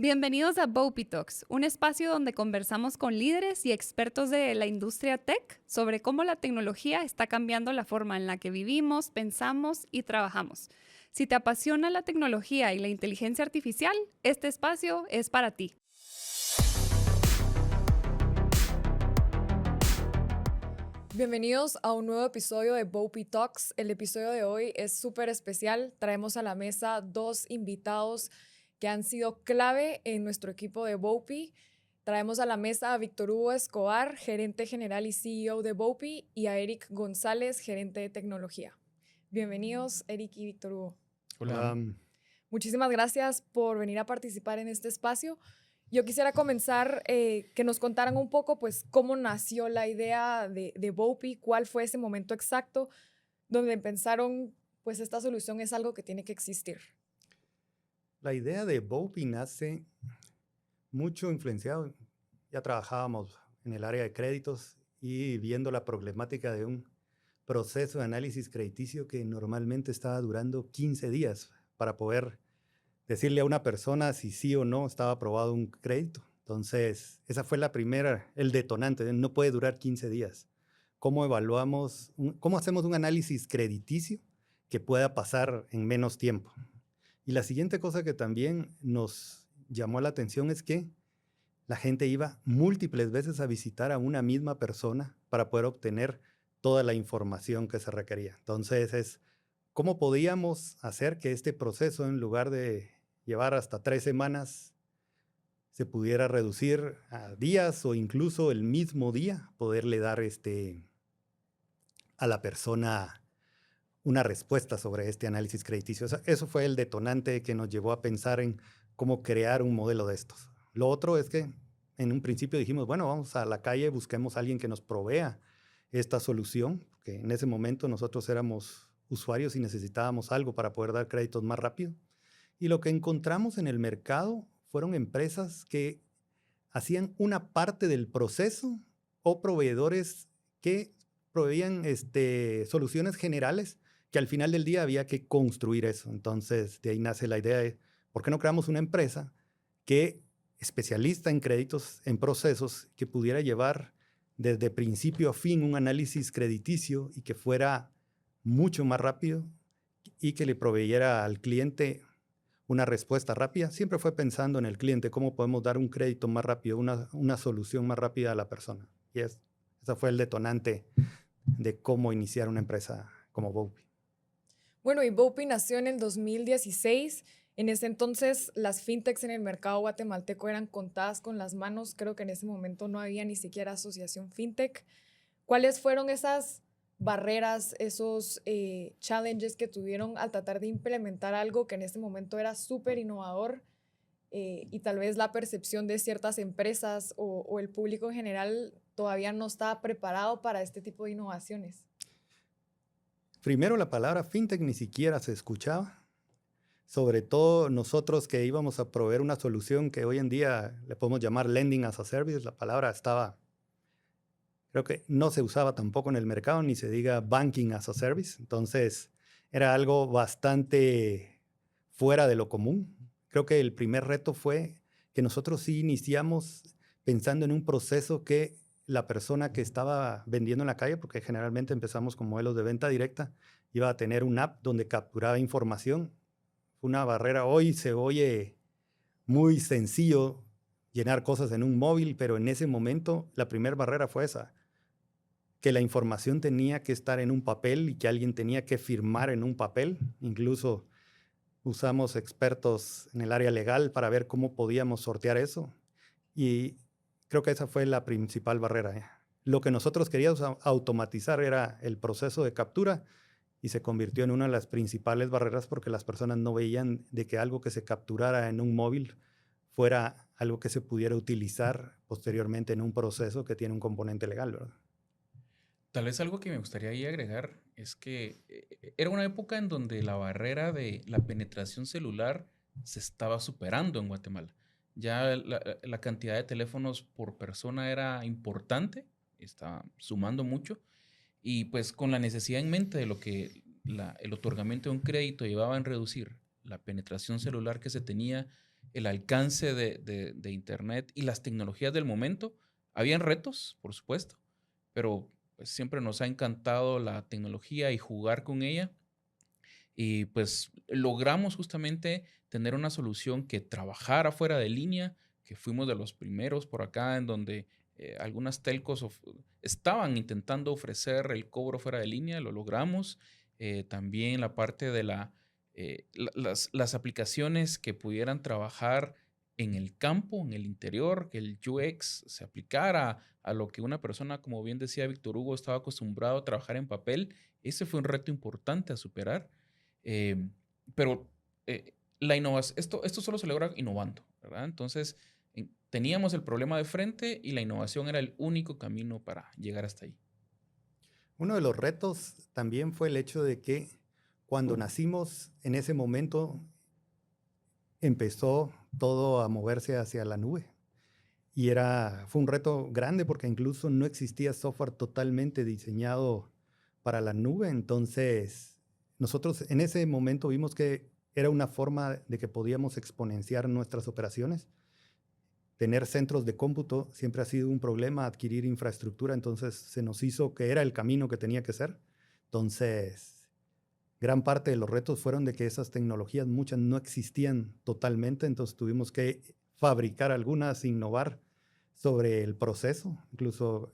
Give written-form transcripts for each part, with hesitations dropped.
Bienvenidos a Bopey Talks, un espacio donde conversamos con líderes y expertos de la industria tech sobre cómo la tecnología está cambiando la forma en la que vivimos, pensamos y trabajamos. Si te apasiona la tecnología y la inteligencia artificial, este espacio es para ti. Bienvenidos a un nuevo episodio de Bopey Talks. El episodio de hoy es súper especial. Traemos a la mesa dos invitados que han sido clave en nuestro equipo de Bopey. Traemos a la mesa a Víctor Hugo Escobar, gerente general y CEO de Bopey, y a Eric González, gerente de tecnología. Bienvenidos, Eric y Víctor Hugo. Hola. Muchísimas gracias por venir a participar en este espacio. Yo quisiera comenzar que nos contaran un poco, pues, cómo nació la idea de Bopey, cuál fue ese momento exacto donde pensaron, pues, esta solución es algo que tiene que existir. La idea de Bopey nace mucho influenciado. Ya trabajábamos en el área de créditos y viendo la problemática de un proceso de análisis crediticio que normalmente estaba durando 15 días para poder decirle a una persona si sí o no estaba aprobado un crédito. Entonces, esa fue el detonante. No puede durar 15 días. ¿Cómo evaluamos, cómo hacemos un análisis crediticio que pueda pasar en menos tiempo? Y la siguiente cosa que también nos llamó la atención es que la gente iba múltiples veces a visitar a una misma persona para poder obtener toda la información que se requería. Entonces, ¿cómo podíamos hacer que este proceso, en lugar de llevar hasta 3 semanas, se pudiera reducir a días o incluso el mismo día, poderle dar a la persona una respuesta sobre este análisis crediticio? Eso fue el detonante que nos llevó a pensar en cómo crear un modelo de estos. Lo otro es que en un principio dijimos, bueno, vamos a la calle, busquemos a alguien que nos provea esta solución, porque en ese momento nosotros éramos usuarios y necesitábamos algo para poder dar créditos más rápido. Y lo que encontramos en el mercado fueron empresas que hacían una parte del proceso o proveedores que proveían soluciones generales que al final del día había que construir eso. Entonces, de ahí nace la idea de, ¿por qué no creamos una empresa que especialista en créditos, en procesos, que pudiera llevar desde principio a fin un análisis crediticio y que fuera mucho más rápido y que le proveyera al cliente una respuesta rápida? Siempre fue pensando en el cliente, cómo podemos dar un crédito más rápido, una solución más rápida a la persona. Y ese fue el detonante de cómo iniciar una empresa como Bopey. Bueno, y Bopey nació en el 2016. En ese entonces, las fintechs en el mercado guatemalteco eran contadas con las manos. Creo que en ese momento no había ni siquiera asociación fintech. ¿Cuáles fueron esas barreras, esos challenges que tuvieron al tratar de implementar algo que en ese momento era súper innovador y tal vez la percepción de ciertas empresas o el público en general todavía no estaba preparado para este tipo de innovaciones? Primero, la palabra fintech ni siquiera se escuchaba. Sobre todo nosotros que íbamos a proveer una solución que hoy en día le podemos llamar lending as a service. La palabra creo que no se usaba tampoco en el mercado, ni se diga banking as a service. Entonces, era algo bastante fuera de lo común. Creo que el primer reto fue que nosotros sí iniciamos pensando en un proceso que la persona que estaba vendiendo en la calle, porque generalmente empezamos con modelos de venta directa, iba a tener una app donde capturaba información. Fue una barrera. Hoy se oye muy sencillo llenar cosas en un móvil, pero en ese momento la primera barrera fue esa, que la información tenía que estar en un papel y que alguien tenía que firmar en un papel. Incluso usamos expertos en el área legal para ver cómo podíamos sortear eso. Y creo que esa fue la principal barrera. Lo que nosotros queríamos automatizar era el proceso de captura y se convirtió en una de las principales barreras porque las personas no veían de que algo que se capturara en un móvil fuera algo que se pudiera utilizar posteriormente en un proceso que tiene un componente legal, ¿verdad? Tal vez algo que me gustaría ahí agregar es que era una época en donde la barrera de la penetración celular se estaba superando en Guatemala. Ya la cantidad de teléfonos por persona era importante, estaba sumando mucho, y pues con la necesidad en mente de lo que el otorgamiento de un crédito llevaba en reducir la penetración celular que se tenía el alcance de Internet y las tecnologías del momento. Habían retos, por supuesto, pero pues, siempre nos ha encantado la tecnología y jugar con ella. Y pues logramos justamente tener una solución que trabajara fuera de línea, que fuimos de los primeros por acá en donde algunas telcos estaban intentando ofrecer el cobro fuera de línea, lo logramos. También la parte de las aplicaciones que pudieran trabajar en el campo, en el interior, que el UX se aplicara a lo que una persona, como bien decía Víctor Hugo, estaba acostumbrado a trabajar en papel. Ese fue un reto importante a superar. Eh, pero la innovación, esto solo se logra innovando, ¿verdad? Entonces, teníamos el problema de frente y la innovación era el único camino para llegar hasta ahí. Uno de los retos también fue el hecho de que cuando nacimos, en ese momento empezó todo a moverse hacia la nube. Y fue un reto grande porque incluso no existía software totalmente diseñado para la nube. Entonces, nosotros en ese momento vimos que era una forma de que podíamos exponenciar nuestras operaciones. Tener centros de cómputo siempre ha sido un problema, adquirir infraestructura, entonces se nos hizo que era el camino que tenía que ser. Entonces, gran parte de los retos fueron de que esas tecnologías, muchas no existían totalmente, entonces tuvimos que fabricar algunas, innovar sobre el proceso. Incluso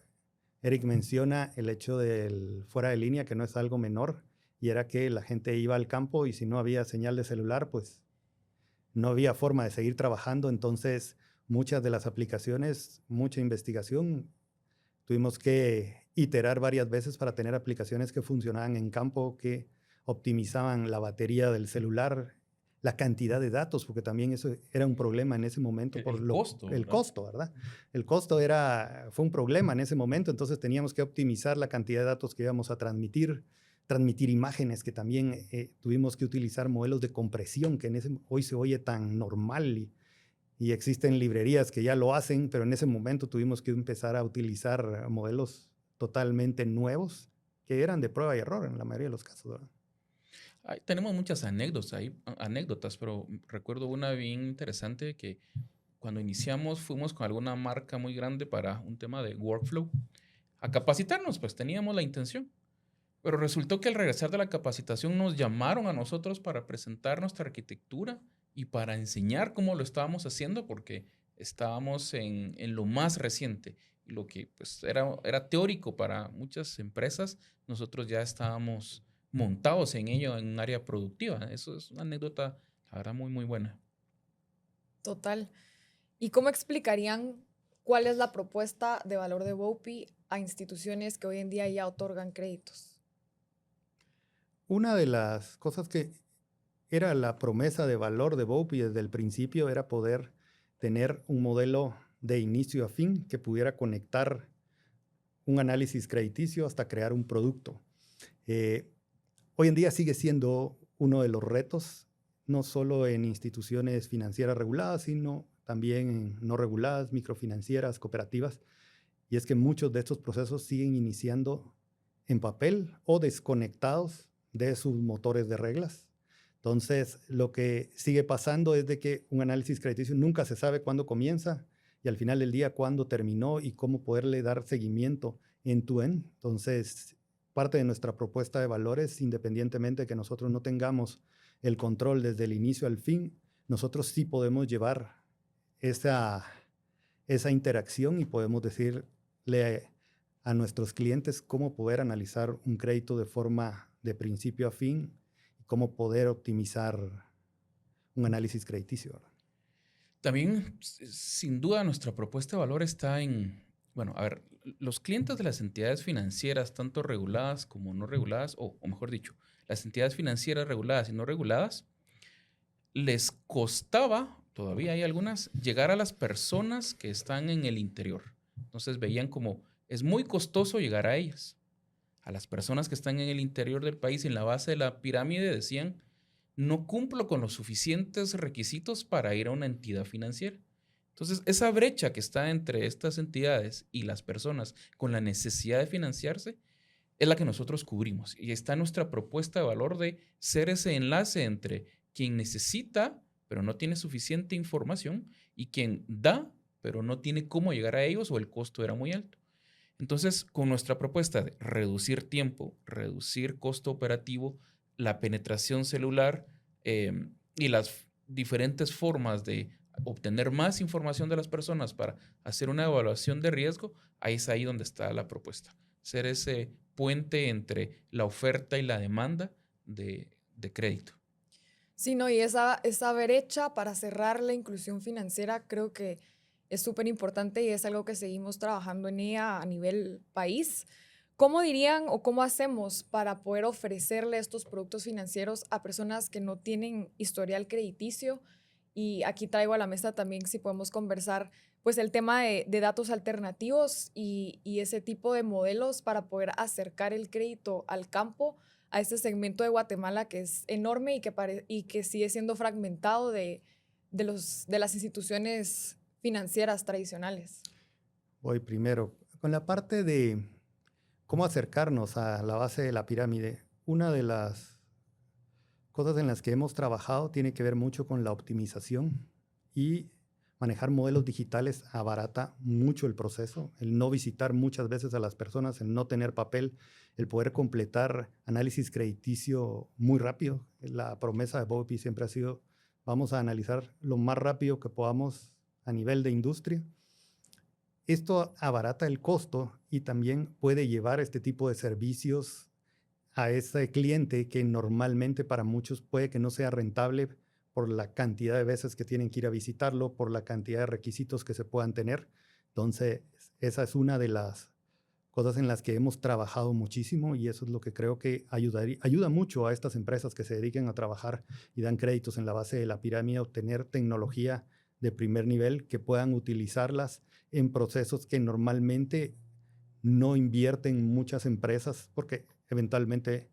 Eric menciona el hecho del fuera de línea, que no es algo menor, y era que la gente iba al campo y si no había señal de celular, pues no había forma de seguir trabajando. Entonces, muchas de las aplicaciones, mucha investigación, tuvimos que iterar varias veces para tener aplicaciones que funcionaban en campo, que optimizaban la batería del celular, la cantidad de datos, porque también eso era un problema en ese momento. El costo, el ¿verdad? costo, ¿verdad? El costo fue un problema en ese momento, entonces teníamos que optimizar la cantidad de datos que íbamos a transmitir imágenes, que también tuvimos que utilizar modelos de compresión, que hoy se oye tan normal y existen librerías que ya lo hacen, pero en ese momento tuvimos que empezar a utilizar modelos totalmente nuevos que eran de prueba y error en la mayoría de los casos, ¿verdad? Tenemos muchas anécdotas, pero recuerdo una bien interesante que cuando iniciamos fuimos con alguna marca muy grande para un tema de workflow a capacitarnos, pues teníamos la intención. Pero resultó que al regresar de la capacitación nos llamaron a nosotros para presentar nuestra arquitectura y para enseñar cómo lo estábamos haciendo porque estábamos en lo más reciente. Y lo que pues, era teórico para muchas empresas, nosotros ya estábamos montados en ello en un área productiva. Eso es una anécdota, la verdad, muy, muy buena. Total. ¿Y cómo explicarían cuál es la propuesta de valor de Bopi a instituciones que hoy en día ya otorgan créditos? Una de las cosas que era la promesa de valor de Bopi desde el principio era poder tener un modelo de inicio a fin que pudiera conectar un análisis crediticio hasta crear un producto. Hoy en día sigue siendo uno de los retos, no solo en instituciones financieras reguladas, sino también en no reguladas, microfinancieras, cooperativas. Y es que muchos de estos procesos siguen iniciando en papel o desconectados de sus motores de reglas. Entonces, lo que sigue pasando es de que un análisis crediticio nunca se sabe cuándo comienza y al final del día cuándo terminó y cómo poderle dar seguimiento end-to-end. Entonces, parte de nuestra propuesta de valores, independientemente de que nosotros no tengamos el control desde el inicio al fin, nosotros sí podemos llevar esa interacción y podemos decirle a nuestros clientes cómo poder analizar un crédito de forma de principio a fin y cómo poder optimizar un análisis crediticio, ¿verdad? También, sin duda, nuestra propuesta de valor está en, bueno, a ver, los clientes de las entidades financieras, tanto reguladas como no reguladas, o mejor dicho, las entidades financieras reguladas y no reguladas, les costaba, todavía hay algunas, llegar a las personas que están en el interior. Entonces veían como, es muy costoso llegar a ellas. A las personas que están en el interior del país, en la base de la pirámide, decían, no cumplo con los suficientes requisitos para ir a una entidad financiera. Entonces, esa brecha que está entre estas entidades y las personas con la necesidad de financiarse es la que nosotros cubrimos. Y está nuestra propuesta de valor de ser ese enlace entre quien necesita, pero no tiene suficiente información, y quien da, pero no tiene cómo llegar a ellos o el costo era muy alto. Entonces, con nuestra propuesta de reducir tiempo, reducir costo operativo, la penetración celular y las diferentes formas de obtener más información de las personas para hacer una evaluación de riesgo, ahí es ahí donde está la propuesta. Ser ese puente entre la oferta y la demanda de crédito. Sí, no, y esa brecha para cerrar la inclusión financiera creo que es súper importante y es algo que seguimos trabajando en ella a nivel país. ¿Cómo dirían o cómo hacemos para poder ofrecerle estos productos financieros a personas que no tienen historial crediticio? Y aquí traigo a la mesa también si podemos conversar pues el tema de datos alternativos y ese tipo de modelos para poder acercar el crédito al campo, a este segmento de Guatemala que es enorme y que sigue siendo fragmentado de las instituciones financieras tradicionales. Voy primero. Con la parte de cómo acercarnos a la base de la pirámide, una de las cosas en las que hemos trabajado tiene que ver mucho con la optimización, y manejar modelos digitales abarata mucho el proceso, el no visitar muchas veces a las personas, el no tener papel, el poder completar análisis crediticio muy rápido. La promesa de Bopin siempre ha sido: vamos a analizar lo más rápido que podamos a nivel de industria. Esto abarata el costo y también puede llevar este tipo de servicios a ese cliente que normalmente para muchos puede que no sea rentable por la cantidad de veces que tienen que ir a visitarlo, por la cantidad de requisitos que se puedan tener. Entonces, esa es una de las cosas en las que hemos trabajado muchísimo, y eso es lo que creo que ayuda mucho a estas empresas que se dediquen a trabajar y dan créditos en la base de la pirámide, a obtener tecnología de primer nivel que puedan utilizarlas en procesos que normalmente no invierten muchas empresas porque eventualmente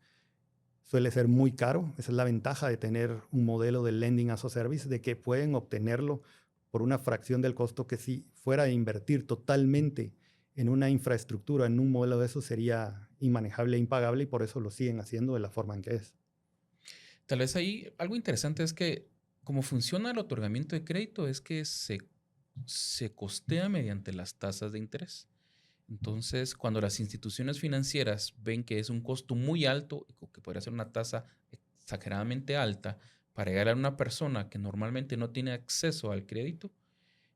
suele ser muy caro. Esa es la ventaja de tener un modelo de lending as a service, de que pueden obtenerlo por una fracción del costo que si fuera a invertir totalmente en una infraestructura, en un modelo de eso, sería inmanejable e impagable, y por eso lo siguen haciendo de la forma en que es. Tal vez ahí algo interesante es que cómo funciona el otorgamiento de crédito es que se costea mediante las tasas de interés. Entonces, cuando las instituciones financieras ven que es un costo muy alto, o que podría ser una tasa exageradamente alta para llegar a una persona que normalmente no tiene acceso al crédito,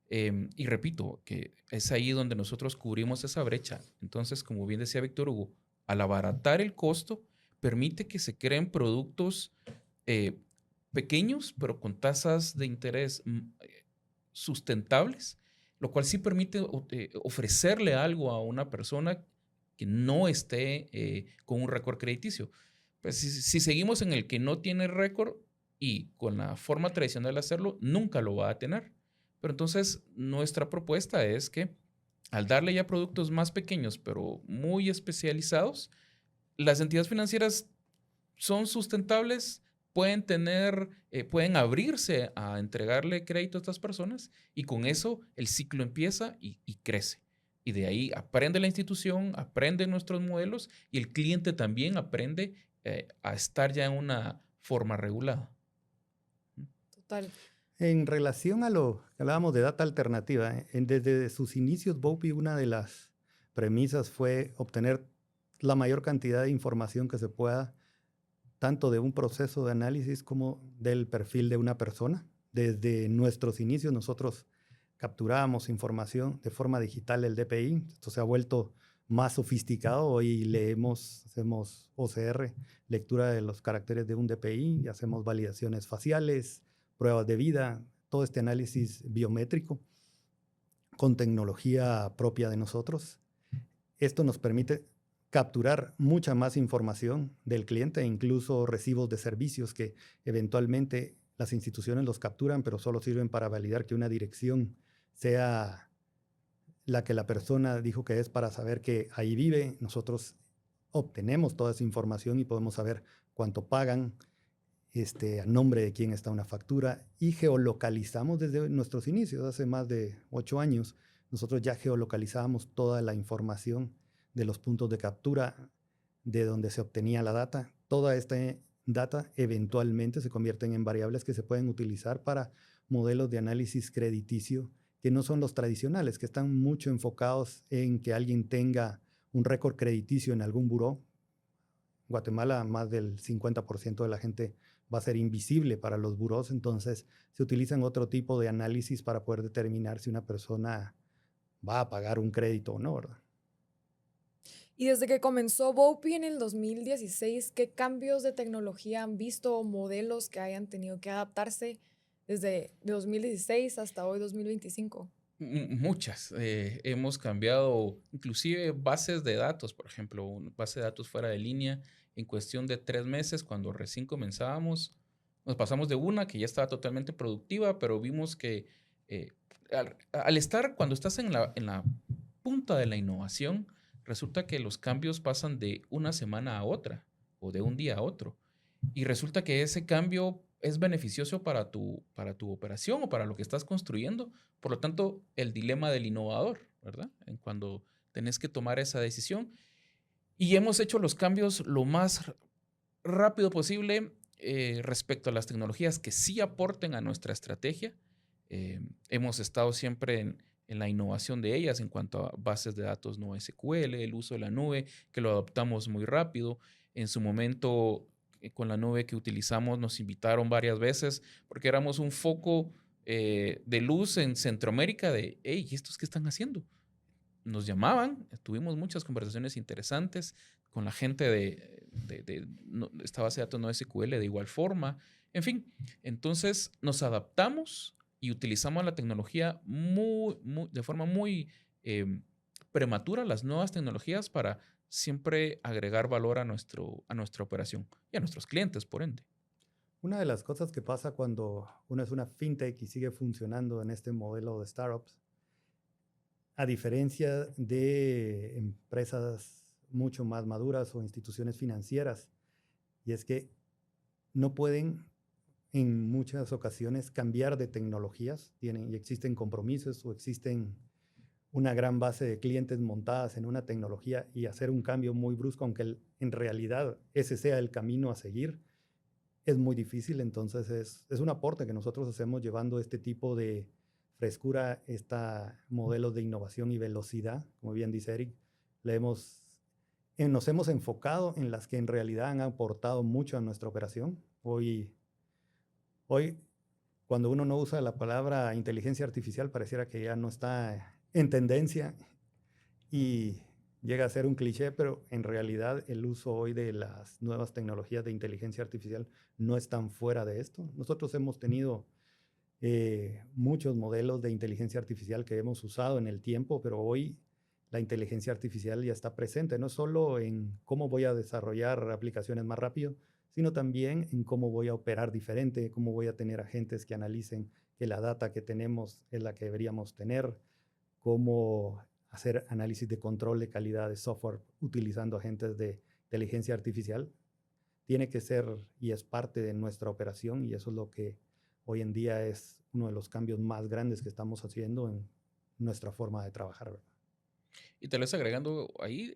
y repito, que es ahí donde nosotros cubrimos esa brecha. Entonces, como bien decía Víctor Hugo, al abaratar el costo, permite que se creen productos pequeños, pero con tasas de interés sustentables, lo cual sí permite ofrecerle algo a una persona que no esté con un récord crediticio. Pues si seguimos en el que no tiene récord y con la forma tradicional de hacerlo, nunca lo va a tener. Pero entonces nuestra propuesta es que al darle ya productos más pequeños, pero muy especializados, las entidades financieras son sustentables, pueden abrirse a entregarle crédito a estas personas, y con eso el ciclo empieza y crece. Y de ahí aprende la institución, aprenden nuestros modelos, y el cliente también aprende a estar ya en una forma regulada. Total. En relación a lo que hablábamos de data alternativa, desde sus inicios, Bopin, una de las premisas fue obtener la mayor cantidad de información que se pueda, tanto de un proceso de análisis como del perfil de una persona. Desde nuestros inicios nosotros capturábamos información de forma digital, el DPI. Esto se ha vuelto más sofisticado. Hoy hacemos OCR, lectura de los caracteres de un DPI, y hacemos validaciones faciales, pruebas de vida, todo este análisis biométrico con tecnología propia de nosotros. Esto nos permite capturar mucha más información del cliente, incluso recibos de servicios que eventualmente las instituciones los capturan, pero solo sirven para validar que una dirección sea la que la persona dijo que es, para saber que ahí vive. Nosotros obtenemos toda esa información y podemos saber cuánto pagan, a nombre de quién está una factura, y geolocalizamos desde nuestros inicios, hace más de 8 años, nosotros ya geolocalizábamos toda la información de los puntos de captura, de donde se obtenía la data. Toda esta data eventualmente se convierten en variables que se pueden utilizar para modelos de análisis crediticio que no son los tradicionales, que están mucho enfocados en que alguien tenga un récord crediticio en algún buró. En Guatemala, más del 50% de la gente va a ser invisible para los burós, entonces se utilizan otro tipo de análisis para poder determinar si una persona va a pagar un crédito o no, ¿verdad? Y desde que comenzó Bopi en el 2016, ¿qué cambios de tecnología han visto o modelos que hayan tenido que adaptarse desde 2016 hasta hoy 2025? Muchas. Hemos cambiado inclusive bases de datos, por ejemplo, una base de datos fuera de línea en cuestión de 3 meses, cuando recién comenzábamos, nos pasamos de una que ya estaba totalmente productiva, pero vimos que eh, al estar, cuando estás en la punta de la innovación, resulta que los cambios pasan de una semana a otra o de un día a otro. Y resulta que ese cambio es beneficioso para tu operación o para lo que estás construyendo. Por lo tanto, el dilema del innovador, ¿verdad? En cuando tenés que tomar esa decisión. Y hemos hecho los cambios lo más rápido posible respecto a las tecnologías que sí aporten a nuestra estrategia. Hemos estado siempre en la innovación de ellas en cuanto a bases de datos no SQL, el uso de la nube, que lo adoptamos muy rápido. En su momento, con la nube que utilizamos, nos invitaron varias veces porque éramos un foco de luz en Centroamérica de, hey, ¿y estos qué están haciendo? Nos llamaban, tuvimos muchas conversaciones interesantes con la gente de esta base de datos no SQL de igual forma. En fin, entonces nos adaptamos y utilizamos la tecnología de forma muy prematura, las nuevas tecnologías para siempre agregar valor a nuestra operación y a nuestros clientes, por ende. Una de las cosas que pasa cuando uno es una fintech y sigue funcionando en este modelo de startups, a diferencia de empresas mucho más maduras o instituciones financieras, y es que no pueden en muchas ocasiones cambiar de tecnologías, y existen compromisos o existen una gran base de clientes montadas en una tecnología y hacer un cambio muy brusco, aunque en realidad ese sea el camino a seguir, es muy difícil. Entonces es un aporte que nosotros hacemos llevando este tipo de frescura, modelos de innovación y velocidad, como bien dice Eric. Nos hemos enfocado en las que en realidad han aportado mucho a nuestra operación. Hoy, cuando uno no usa la palabra inteligencia artificial, pareciera que ya no está en tendencia y llega a ser un cliché, pero en realidad el uso hoy de las nuevas tecnologías de inteligencia artificial no están fuera de esto. Nosotros hemos tenido muchos modelos de inteligencia artificial que hemos usado en el tiempo, pero hoy la inteligencia artificial ya está presente, no solo en cómo voy a desarrollar aplicaciones más rápido, sino también en cómo voy a operar diferente, cómo voy a tener agentes que analicen que la data que tenemos es la que deberíamos tener, cómo hacer análisis de control de calidad de software utilizando agentes de inteligencia artificial. Tiene que ser y es parte de nuestra operación, y eso es lo que hoy en día es uno de los cambios más grandes que estamos haciendo en nuestra forma de trabajar, ¿verdad? Y tal vez agregando ahí,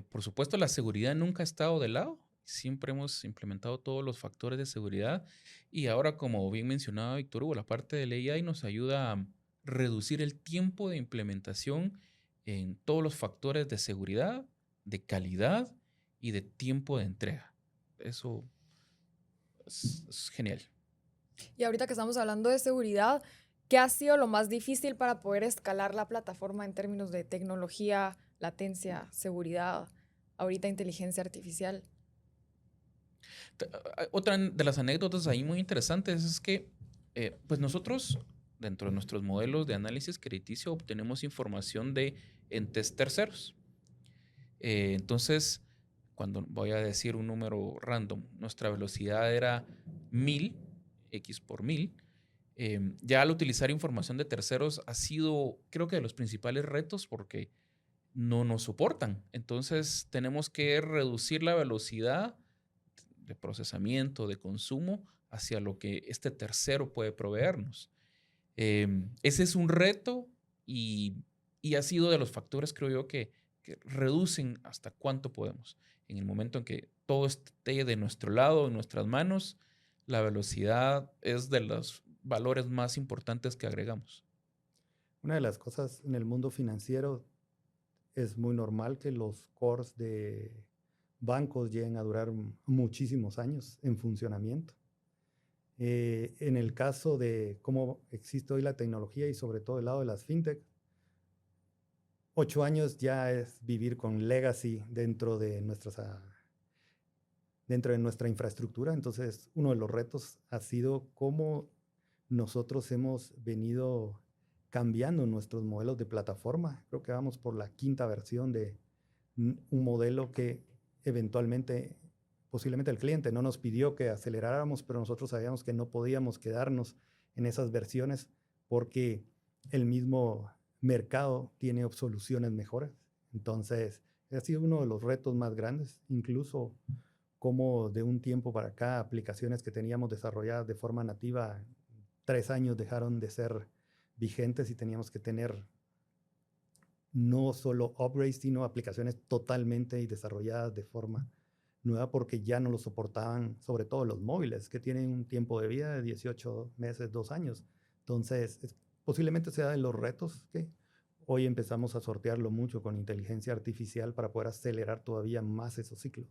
por supuesto, la seguridad nunca ha estado de lado. Siempre hemos implementado todos los factores de seguridad. Y ahora, como bien mencionaba Víctor Hugo, la parte del AI nos ayuda a reducir el tiempo de implementación en todos los factores de seguridad, de calidad y de tiempo de entrega. Eso es genial. Y ahorita que estamos hablando de seguridad, ¿qué ha sido lo más difícil para poder escalar la plataforma en términos de tecnología, latencia, seguridad, ahorita inteligencia artificial? Otra de las anécdotas ahí muy interesantes es que pues nosotros dentro de nuestros modelos de análisis crediticio obtenemos información de entes terceros. Entonces, cuando voy a decir un número random, nuestra velocidad era 1000, x por 1000. Ya al utilizar información de terceros ha sido, creo que, de los principales retos porque no nos soportan. Entonces, tenemos que reducir la velocidad de procesamiento, de consumo, hacia lo que este tercero puede proveernos. Ese es un reto y ha sido de los factores, creo yo, que reducen hasta cuánto podemos. En el momento en que todo esté de nuestro lado, en nuestras manos, la velocidad es de los valores más importantes que agregamos. Una de las cosas en el mundo financiero es muy normal que los cores de bancos lleguen a durar muchísimos años en funcionamiento. En el caso de cómo existe hoy la tecnología y sobre todo el lado de las fintech, 8 años ya es vivir con legacy dentro de nuestra infraestructura. Entonces, uno de los retos ha sido cómo nosotros hemos venido cambiando nuestros modelos de plataforma. Creo que vamos por la 5ª versión de un modelo que eventualmente, posiblemente el cliente no nos pidió que aceleráramos, pero nosotros sabíamos que no podíamos quedarnos en esas versiones porque el mismo mercado tiene soluciones mejores. Entonces, ha sido uno de los retos más grandes, incluso como de un tiempo para acá, aplicaciones que teníamos desarrolladas de forma nativa, 3 años dejaron de ser vigentes y teníamos que tener no solo upgrades, sino aplicaciones totalmente desarrolladas de forma nueva porque ya no lo soportaban, sobre todo los móviles, que tienen un tiempo de vida de 18 meses, 2 años. Entonces, posiblemente sea de los retos que hoy empezamos a sortearlo mucho con inteligencia artificial para poder acelerar todavía más esos ciclos.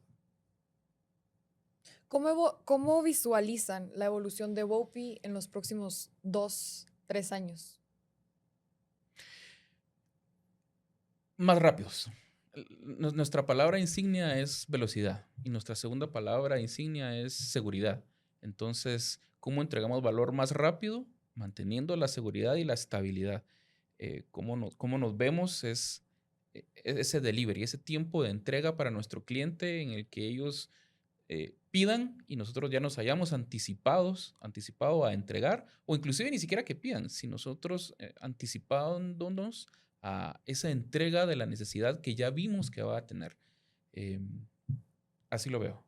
¿Cómo visualizan la evolución de Bopi en los próximos 2, 3 años? Más rápidos. Nuestra palabra insignia es velocidad y nuestra segunda palabra insignia es seguridad. Entonces, ¿cómo entregamos valor más rápido? Manteniendo la seguridad y la estabilidad. Cómo nos vemos es ese delivery, ese tiempo de entrega para nuestro cliente en el que ellos pidan y nosotros ya nos hayamos anticipado a entregar, o inclusive ni siquiera que pidan, si nosotros anticipándonos a esa entrega de la necesidad que ya vimos que va a tener. Así lo veo.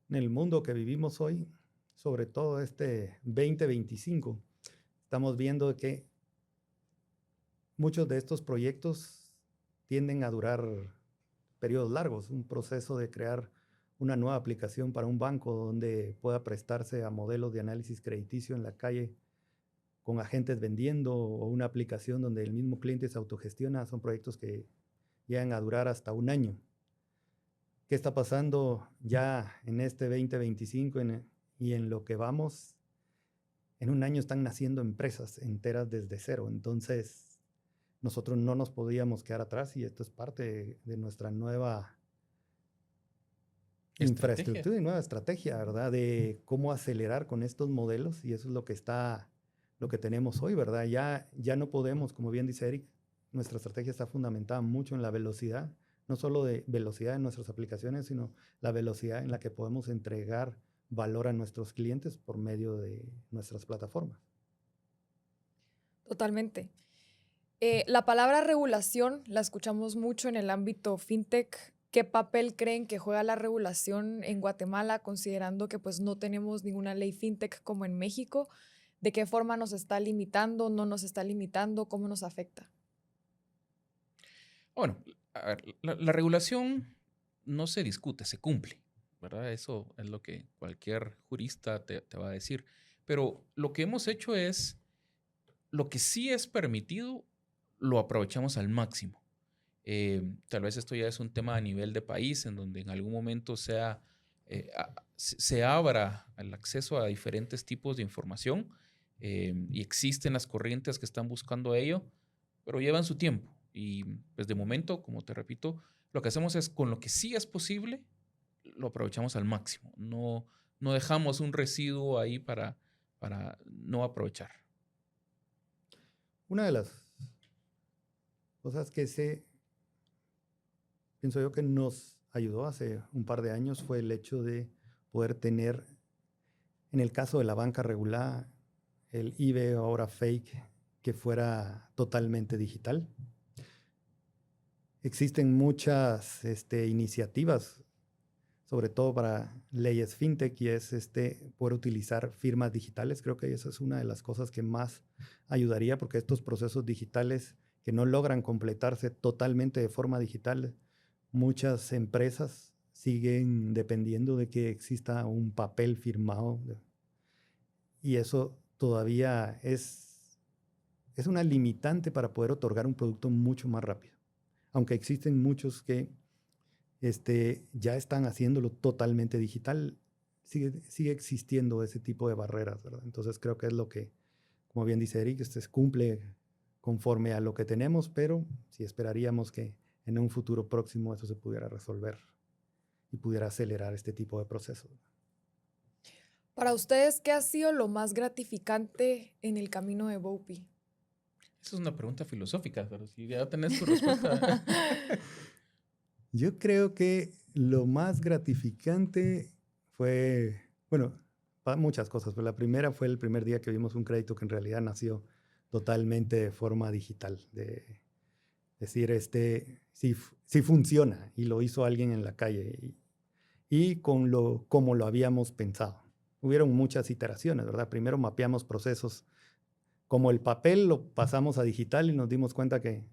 En el mundo que vivimos hoy, sobre todo este 2025, estamos viendo que muchos de estos proyectos tienden a durar periodos largos, un proceso de crear una nueva aplicación para un banco donde pueda prestarse a modelos de análisis crediticio en la calle con agentes vendiendo, o una aplicación donde el mismo cliente se autogestiona, son proyectos que llegan a durar hasta 1 año. ¿Qué está pasando ya en este 2025 y en lo que vamos? En 1 año están naciendo empresas enteras desde cero. Entonces, nosotros no nos podíamos quedar atrás y esto es parte de nuestra nueva infraestructura y nueva estrategia, ¿verdad? De cómo acelerar con estos modelos, y eso es lo que tenemos hoy, ¿verdad? Ya no podemos, como bien dice Eric, nuestra estrategia está fundamentada mucho en la velocidad, no solo de velocidad en nuestras aplicaciones, sino la velocidad en la que podemos entregar valor a nuestros clientes por medio de nuestras plataformas. Totalmente. La palabra regulación la escuchamos mucho en el ámbito fintech. ¿Qué papel creen que juega la regulación en Guatemala, considerando que pues no tenemos ninguna ley fintech como en México? ¿De qué forma nos está limitando, no nos está limitando, cómo nos afecta? Bueno, a ver, la regulación no se discute, se cumple, ¿verdad? Eso es lo que cualquier jurista te va a decir. Pero lo que hemos hecho es, lo que sí es permitido, lo aprovechamos al máximo. Tal vez esto ya es un tema a nivel de país, en donde en algún momento se abra el acceso a diferentes tipos de información y existen las corrientes que están buscando ello, pero llevan su tiempo. Y pues de momento, como te repito, lo que hacemos es con lo que sí es posible, lo aprovechamos al máximo. No dejamos un residuo ahí para no aprovechar. Una de las cosas que pienso yo que nos ayudó hace un par de años fue el hecho de poder tener, en el caso de la banca regulada, el IBE, ahora fake, que fuera totalmente digital. Existen muchas iniciativas, sobre todo para leyes fintech, y es poder utilizar firmas digitales. Creo que esa es una de las cosas que más ayudaría, porque estos procesos digitales que no logran completarse totalmente de forma digital, muchas empresas siguen dependiendo de que exista un papel firmado y eso todavía es una limitante para poder otorgar un producto mucho más rápido. Aunque existen muchos que ya están haciéndolo totalmente digital, sigue existiendo ese tipo de barreras, ¿verdad? Entonces creo que es lo que, como bien dice Eric, cumple conforme a lo que tenemos, pero sí esperaríamos que en un futuro próximo eso se pudiera resolver y pudiera acelerar este tipo de procesos. Para ustedes, ¿qué ha sido lo más gratificante en el camino de Bopi? Esa es una pregunta filosófica, pero si ya tenés tu respuesta. Yo creo que lo más gratificante fue, bueno, muchas cosas, pero la primera fue el primer día que vimos un crédito que en realidad nació totalmente de forma digital, de decir, sí funciona y lo hizo alguien en la calle y como lo habíamos pensado. Hubieron muchas iteraciones, ¿verdad? Primero mapeamos procesos, como el papel lo pasamos a digital y nos dimos cuenta que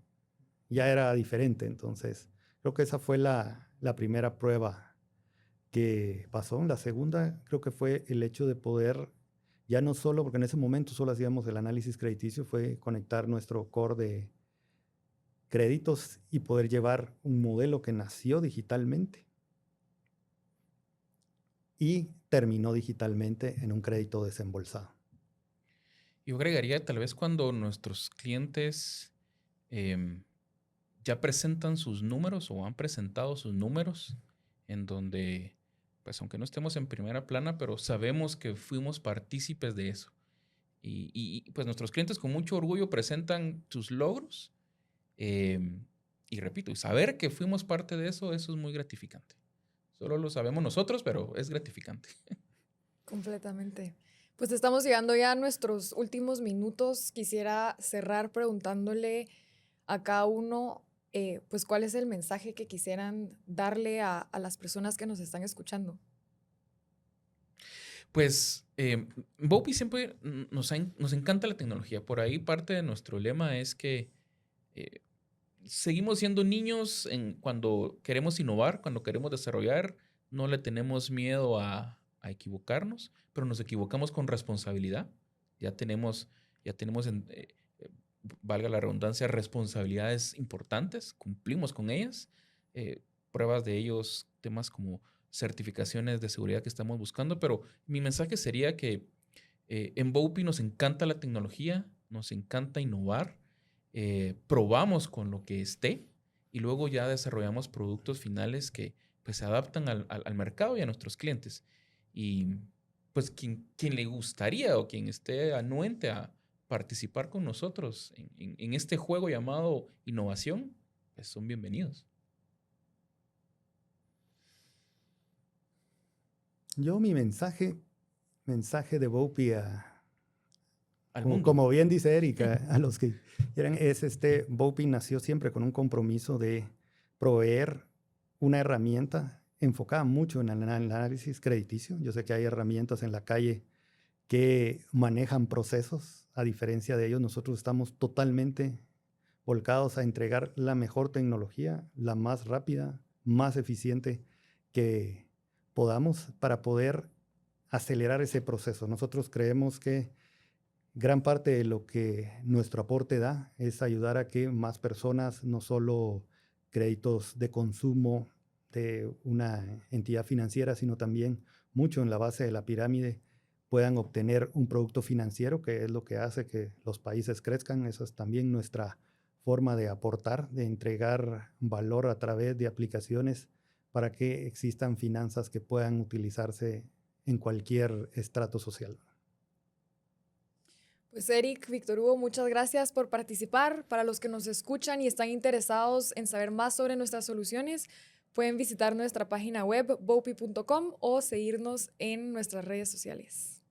ya era diferente, entonces creo que esa fue la primera prueba que pasó. La segunda creo que fue el hecho de poder, ya no solo, porque en ese momento solo hacíamos el análisis crediticio, fue conectar nuestro core de créditos y poder llevar un modelo que nació digitalmente y terminó digitalmente en un crédito desembolsado. Yo agregaría tal vez cuando nuestros clientes ya presentan sus números o han presentado sus números, en donde, pues aunque no estemos en primera plana, pero sabemos que fuimos partícipes de eso. Y pues nuestros clientes con mucho orgullo presentan sus logros. Y repito, y saber que fuimos parte de eso, eso es muy gratificante. Solo lo sabemos nosotros, pero es gratificante. Completamente. Pues estamos llegando ya a nuestros últimos minutos. Quisiera cerrar preguntándole a cada uno, pues, ¿cuál es el mensaje que quisieran darle a las personas que nos están escuchando? Pues Bopi siempre nos encanta la tecnología. Por ahí parte de nuestro lema es que seguimos siendo niños cuando queremos innovar, cuando queremos desarrollar. No le tenemos miedo a equivocarnos, pero nos equivocamos con responsabilidad. Ya tenemos valga la redundancia, responsabilidades importantes, cumplimos con ellas. Pruebas de ellos, temas como certificaciones de seguridad que estamos buscando, pero mi mensaje sería que en Bopi nos encanta la tecnología, nos encanta innovar, probamos con lo que esté y luego ya desarrollamos productos finales que pues, se adaptan al mercado y a nuestros clientes. Y pues quien le gustaría o quien esté anuente a participar con nosotros en este juego llamado innovación, pues son bienvenidos. Yo mi mensaje de Bopi Al mundo. como bien dice Erika, a los que quieran, Bopi nació siempre con un compromiso de proveer una herramienta enfocada mucho en el análisis crediticio. Yo sé que hay herramientas en la calle que manejan procesos. A diferencia de ellos, nosotros estamos totalmente volcados a entregar la mejor tecnología, la más rápida, más eficiente que podamos para poder acelerar ese proceso. Nosotros creemos que gran parte de lo que nuestro aporte da es ayudar a que más personas, no solo créditos de consumo de una entidad financiera, sino también mucho en la base de la pirámide, puedan obtener un producto financiero, que es lo que hace que los países crezcan. Esa es también nuestra forma de aportar, de entregar valor a través de aplicaciones para que existan finanzas que puedan utilizarse en cualquier estrato social. Pues Eric, Víctor Hugo, muchas gracias por participar. Para los que nos escuchan y están interesados en saber más sobre nuestras soluciones, pueden visitar nuestra página web bopi.com o seguirnos en nuestras redes sociales.